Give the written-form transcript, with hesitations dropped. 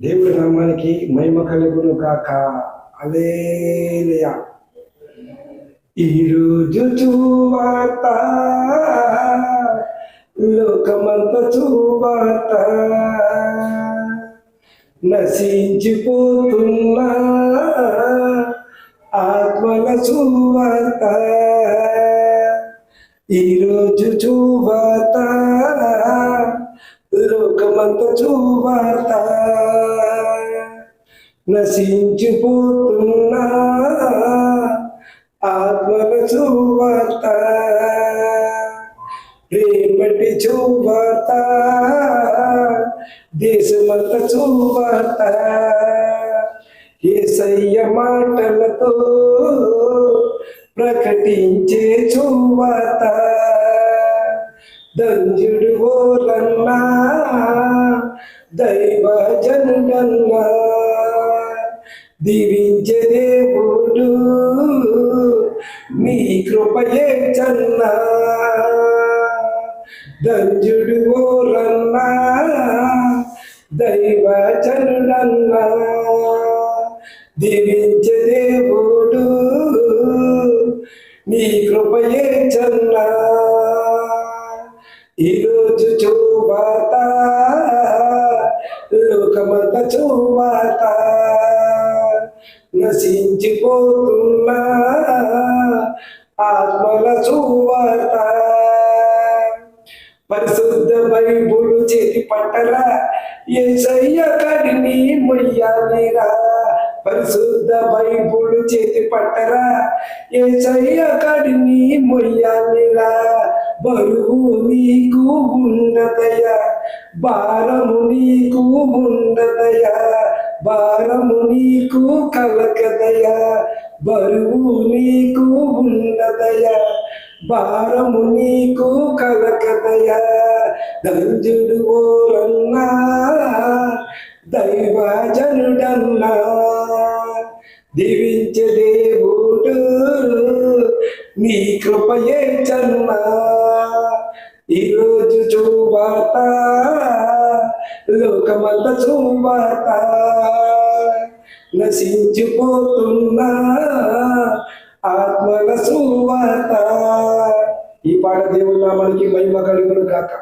దేవుడి నామానికి మహిమ కలుగును గాక. హల్లెలూయా. ఈరోజు చూవార్త, లోకమంత చూవార్త, నశించిపోతున్నా ఆత్మల చూవార్త. ఈరోజు చూవార్త, లోకమంత చూవార్త, నశించిపోతున్నా ఆత్మల చూవార్త. రేపటి చూవార్త, దేశమంత చూవార్త, యేసయ్య మాటలతో ప్రకటించే చూవార్త. దంజుడు ఓరన్నా, దైవజనుడన్నా, దీవించే దేవుడు నీ కృపయే చన్నా. దంజుడు ఓరన్నా, దైవజనుడన్నా, దీవించే దేవుడు నీ కృపయే చన్నా. ఈరోజు చూవార్త, లోకమంత చూవార్త, నశించిపోతున్నా ఆత్మల చూవార్త. పరిశుద్ధ బైబులు చేతి పట్టరా, యేసయ్య కడిని మొయ్యాలిరా. పరిశుద్ధ బైబులు చేతి పట్టరా, యేసయ్య కడిని మొయ్యాలిరా. బరువు నీకు ఉండదయా, భారము నీకు ఉండదయా, భారము నీకు కలగదయా. బరువు నీకు ఉండదయా, భారము నీకు కలగదయా. దంజుడు ఓరన్నా, దైవజనుడన్నా, దీవించే దేవుడు నీ కృపయే చన్నా. ఈరోజు చూవార్త, లోకమంత చూవార్త, నశించిపోతున్నా ఆత్మల చూవార్త. ఈ పాట దేవుని నామానికి మహిమ కలుగును గాక.